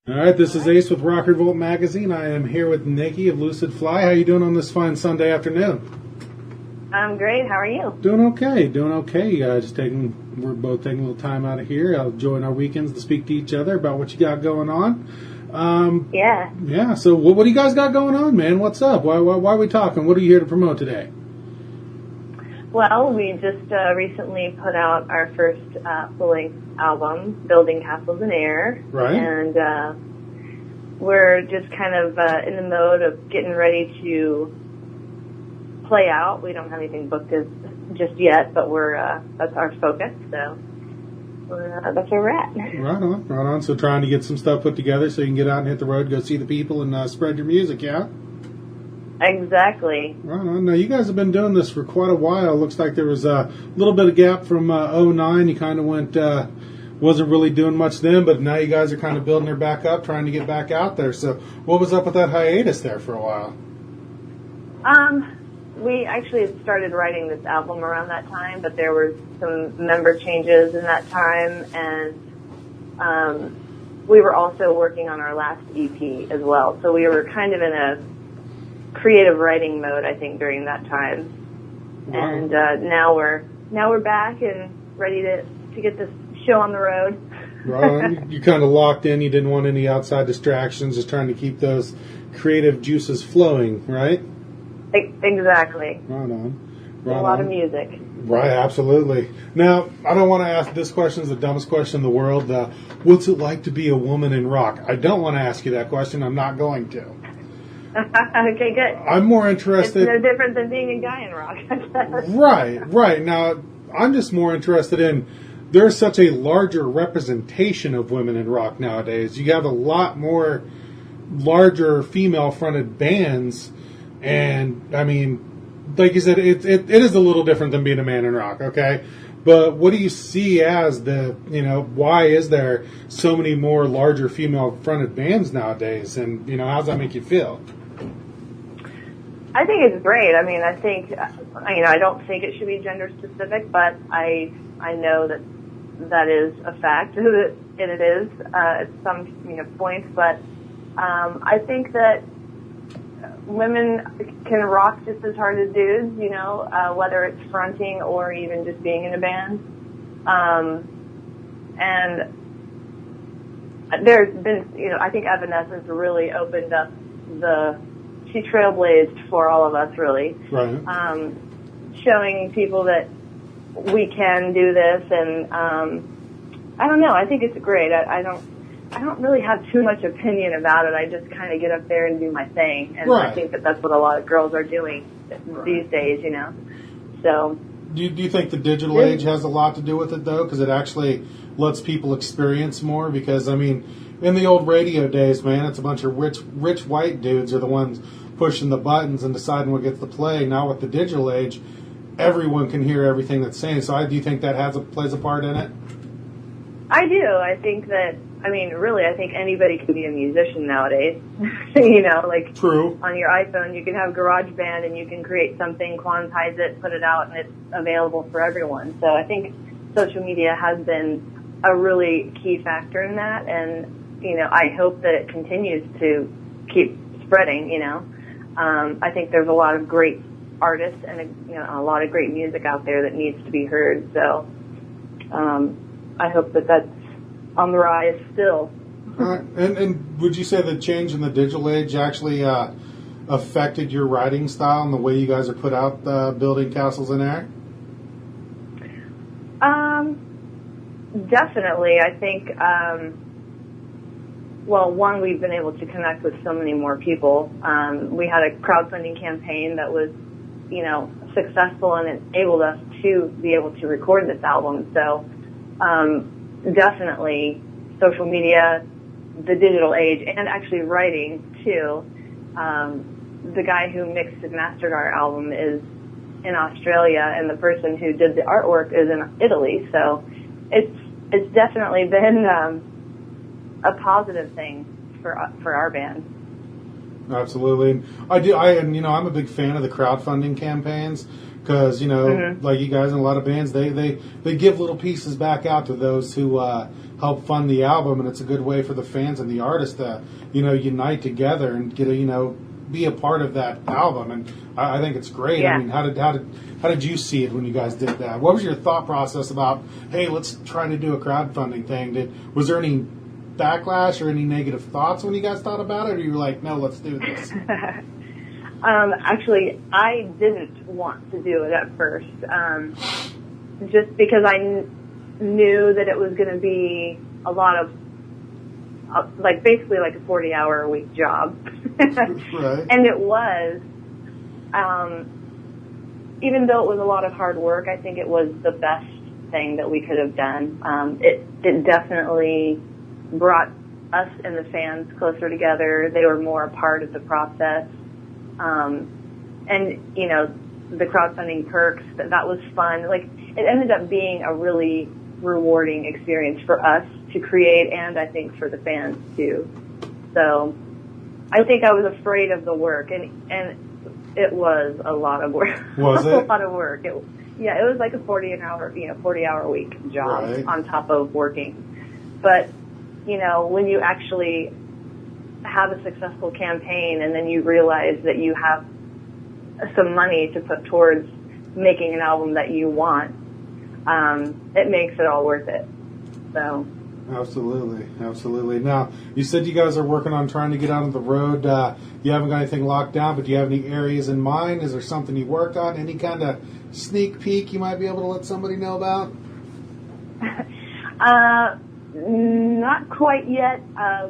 All right, this is Ace with RockRevolt magazine. I am here with Nikki of Lucid Fly. How you doing on this fine Sunday afternoon? I'm great. How are you? Doing okay. We're both taking a little time out of here, enjoying our weekends to speak to each other about what you got going on. Yeah. So what do you guys got going on, man? What's up? Why are we talking? What are you here to promote today? Well, we just recently put out our first full-length album, Building Castles in Air. Right. And we're just kind of in the mode of getting ready to play out. We don't have anything booked just yet, but that's our focus. So that's where we're at. Right on. So trying to get some stuff put together so you can get out and hit the road, go see the people, and spread your music, yeah? Exactly. Right on. Now, you guys have been doing this for quite a while. Looks like there was a little bit of gap from '09. You kind of went, wasn't really doing much then, but now you guys are kind of building her back up, trying to get back out there. So what was up with that hiatus there for a while? We actually started writing this album around that time, but there were some member changes in that time, and we were also working on our last EP as well. So we were kind of in a creative writing mode, I think, during that time. Wow. And now we're back and ready to get this show on the road. Right. You kind of locked in. You didn't want any outside distractions, just trying to keep those creative juices flowing, right? Exactly. Right on. A lot of music. Right, absolutely. Now, I don't want to ask, this question is the dumbest question in the world. What's it like to be a woman in rock? I don't want to ask you that question. I'm not going to. Okay, good. I'm more interested. It's no different than being a guy in rock. Right. Now, I'm just more interested in, there's such a larger representation of women in rock nowadays. You have a lot more larger female-fronted bands, and, I mean, like you said, it is a little different than being a man in rock, okay? But what do you see as why is there so many more larger female-fronted bands nowadays, and, how does that make you feel? I think it's great. I mean, I don't think it should be gender specific, but I know that is a fact, and it is at some points. But I think that women can rock just as hard as dudes, whether it's fronting or even just being in a band. And there's been, I think Evanescence really opened up she trailblazed for all of us, really. Right. Showing people that we can do this, and I don't know. I think it's great. I don't really have too much opinion about it. I just kind of get up there and do my thing, and right. I think that's what a lot of girls are doing these days, So. Do you think the digital age has a lot to do with it, though? Because it actually lets people experience more? Because, I mean, in the old radio days, man, it's a bunch of rich white dudes are the ones pushing the buttons and deciding what gets to play. Now with the digital age, everyone can hear everything that's saying. So do you think that plays a part in it? I do. I think that, really, I think anybody can be a musician nowadays. True. On your iPhone, you can have GarageBand and you can create something, quantize it, put it out, and it's available for everyone. So I think social media has been a really key factor in that, and, I hope that it continues to keep spreading, I think there's a lot of great artists and, a lot of great music out there that needs to be heard. So I hope that that's on the rise still. And would you say the change in the digital age actually affected your writing style and the way you guys are put out Building Castles in Air? Definitely. I think, one, we've been able to connect with so many more people. We had a crowdfunding campaign that was, successful, and it enabled us to be able to record this album. So definitely social media, the digital age, and actually writing too. The guy who mixed and mastered our album is in Australia, and the person who did the artwork is in Italy. So it's definitely been a positive thing for our band. Absolutely. I'm a big fan of the crowdfunding campaigns because like you guys and a lot of bands, they give little pieces back out to those who help fund the album, and it's a good way for the fans and the artists to unite together and get be a part of that album. And I think it's great. Yeah. I mean, how did you see it when you guys did that? What was your thought process about, hey, let's try to do a crowdfunding thing? Was there any backlash or any negative thoughts when you guys thought about it, or you were like, no, let's do this? Actually, I didn't want to do it at first, just because I knew that it was going to be a lot of, basically like a 40-hour-a-week job. Right. And it was, even though it was a lot of hard work, I think it was the best thing that we could have done. It definitely brought us and the fans closer together. They were more a part of the process. And, the crowdfunding perks, that was fun. It ended up being a really rewarding experience for us to create, and I think for the fans too. So I think I was afraid of the work, and it was a lot of work. Was it? A lot of work. It was like a 40-hour week job, right, on top of working. But, when you actually have a successful campaign and then you realize that you have some money to put towards making an album that you want, it makes it all worth it. So. Absolutely. Now, you said you guys are working on trying to get out on the road. You haven't got anything locked down, but do you have any areas in mind? Is there something you worked on? Any kind of sneak peek you might be able to let somebody know about? Not quite yet.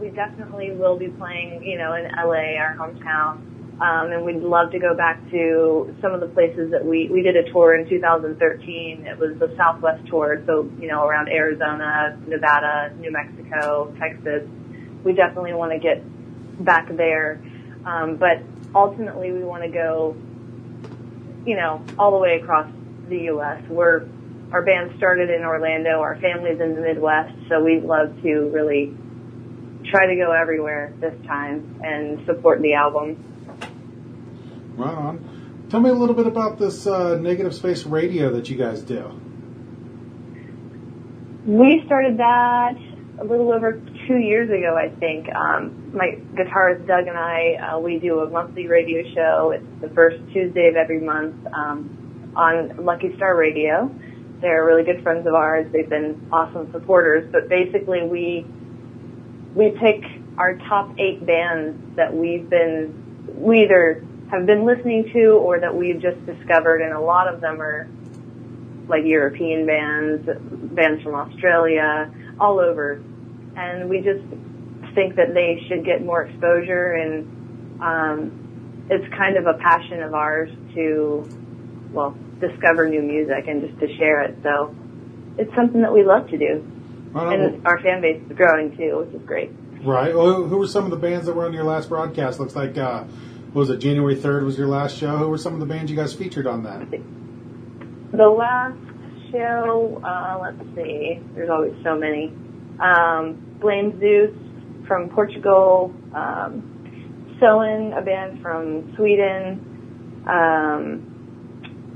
We definitely will be playing, in LA, our hometown. And we'd love to go back to some of the places that we did a tour in 2013. It was the Southwest tour, so, around Arizona, Nevada, New Mexico, Texas. We definitely want to get back there. But ultimately we want to go, all the way across the U.S. Our band started in Orlando. Our family's in the Midwest, so we'd love to really try to go everywhere this time and support the album. Right on. Tell me a little bit about this Negative Space Radio that you guys do. We started that a little over 2 years ago, I think. My guitarist Doug and I, we do a monthly radio show. It's the first Tuesday of every month on Lucky Star Radio. They're really good friends of ours. They've been awesome supporters. But basically, we pick our top 8 bands that we either have been listening to or that we've just discovered, and a lot of them are like European bands from Australia, all over. And we just think that they should get more exposure, and it's kind of a passion of ours to, discover new music and just to share it. So it's something that we love to do. And our fan base is growing too, which is great. Right. Well, who were some of the bands that were on your last broadcast? Looks like, what was it, January 3rd was your last show? Who were some of the bands you guys featured on that? The last show, let's see, there's always so many. Blame Zeus from Portugal, Soen, a band from Sweden.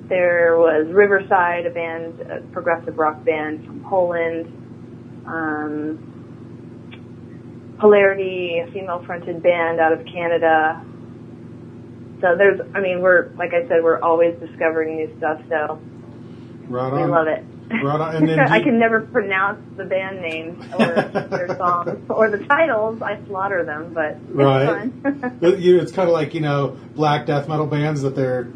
There was Riverside, a progressive rock band from Poland. Polarity, a female-fronted band out of Canada. So we're always discovering new stuff, so right on. We love it. Right on. And then I can never pronounce the band names or their songs or the titles. I slaughter them, but it's fun. It's kind of like, black death metal bands that their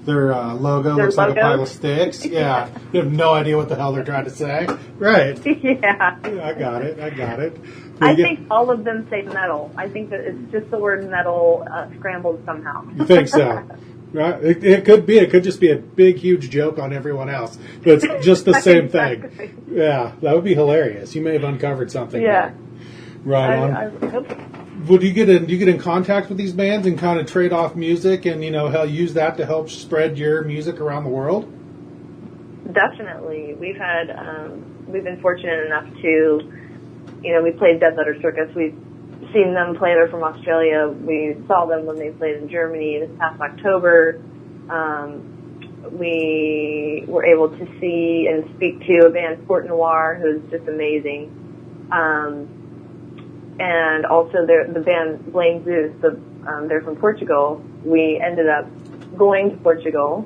logo looks like a pile of sticks. Yeah. You have no idea what the hell they're trying to say. Right. Yeah. I got it. I think all of them say metal. I think that it's just the word metal scrambled somehow. You think so? Right. It could be. It could just be a big, huge joke on everyone else. But it's just the same thing. Yeah. That would be hilarious. You may have uncovered something. Yeah. Right on. I hope so. Well, do you get in contact with these bands and kind of trade off music and, use that to help spread your music around the world? Definitely. We've been fortunate enough to, we played Dead Letter Circus. We've seen them play. They're from Australia. We saw them when they played in Germany this past October. we were able to see and speak to a band, Sport Noir, who's just amazing. And also the band Blame Zeus, they're from Portugal. We ended up going to Portugal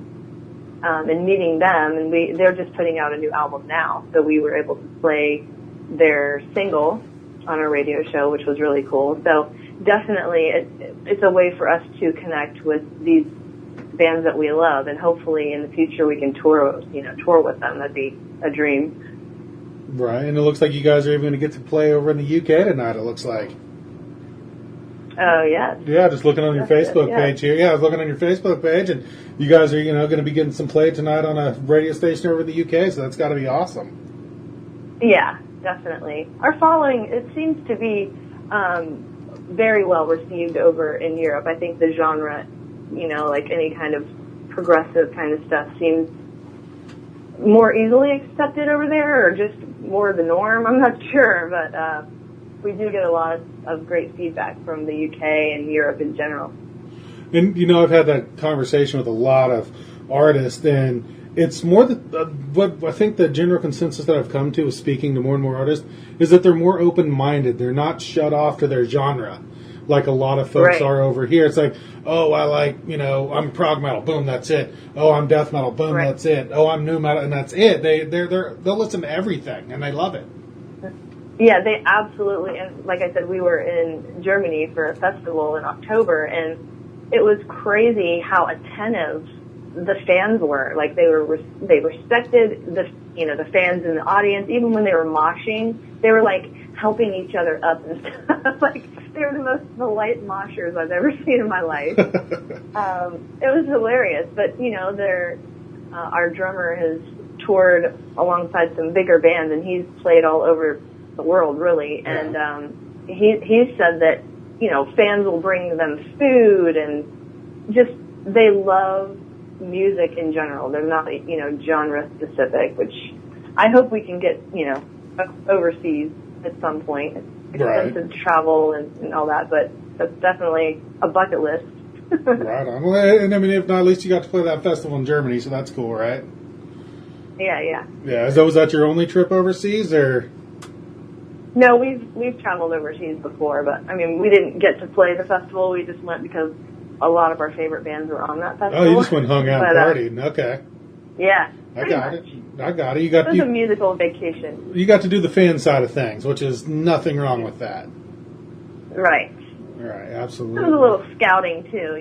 and meeting them, and they're just putting out a new album now. So we were able to play their single on our radio show, which was really cool. So definitely it's a way for us to connect with these bands that we love, and hopefully in the future we can tour with them. That'd be a dream. Right, and it looks like you guys are even going to get to play over in the UK tonight, it looks like. Oh, yeah. Yeah, just looking on your Facebook page here. Yeah, I was looking on your Facebook page, and you guys are, going to be getting some play tonight on a radio station over in the UK, so that's got to be awesome. Yeah, definitely. Our following, it seems to be very well received over in Europe. I think the genre, like any kind of progressive kind of stuff seems more easily accepted over there, or just more the norm. I'm not sure, but we do get a lot of great feedback from the UK and Europe in general. And, I've had that conversation with a lot of artists, and it's more what I think the general consensus that I've come to is speaking to more and more artists is that they're more open-minded. They're not shut off to their genre like a lot of folks are over here. It's like, oh, I like, I'm prog metal, boom, that's it. Oh, I'm death metal, boom, that's it. Oh, I'm new metal, and that's it. They'll listen to everything, and they love it. Yeah, they absolutely, and like I said, we were in Germany for a festival in October, and it was crazy how attentive the fans were. Like they respected the fans in the audience, even when they were moshing, they were like helping each other up and stuff. Like they were the most polite moshers I've ever seen in my life. It was hilarious, but our drummer has toured alongside some bigger bands, and he's played all over the world, really. And he said that fans will bring them food, and just they love music in general. They're not genre specific, which I hope we can get overseas at some point. It's expensive to travel and all that, but that's definitely a bucket list. Right on. Well, and I mean, if not, at least you got to play that festival in Germany, so that's cool, right? Yeah. Was that your only trip overseas, or? No, we've traveled overseas before, but I mean, we didn't get to play the festival. We just went because a lot of our favorite bands were on that festival. Oh, you just went hung out and partied. Okay. Yeah. I got it. It was a musical vacation. You got to do the fan side of things, which is nothing wrong with that. Right. Right, absolutely. It was a little scouting too,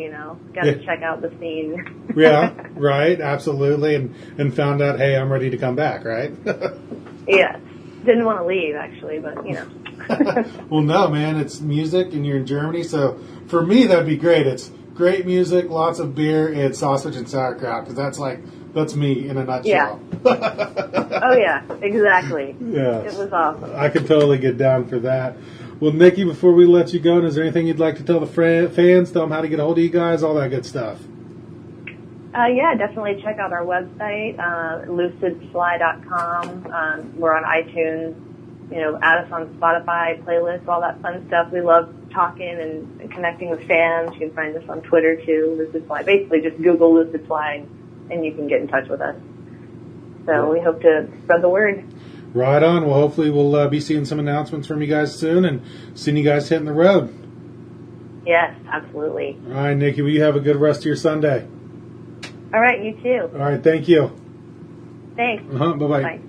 Got to check out the scene. Yeah, right, absolutely, and found out, hey, I'm ready to come back, right? Yes. Didn't want to leave, actually, but, Well, no, man, it's music, and you're in Germany, so for me, that'd be great. It's great music, lots of beer, and sausage and sauerkraut, because that's me in a nutshell. Yeah. Oh, yeah, exactly. Yeah. It was awesome. I could totally get down for that. Well, Nikki, before we let you go, is there anything you'd like to tell the fans, tell them how to get a hold of you guys, all that good stuff? Yeah, definitely check out our website, lucidfly.com. We're on iTunes. Add us on Spotify, playlists, all that fun stuff. We love talking and connecting with fans. You can find us on Twitter, too, Lucid Fly. Basically, just Google Lucid Fly, and you can get in touch with us. So we hope to spread the word. Right on. Well, hopefully we'll be seeing some announcements from you guys soon and seeing you guys hitting the road. Yes, absolutely. All right, Nikki, well, you have a good rest of your Sunday. All right, you too. All right, thank you. Thanks. Bye-bye. Bye.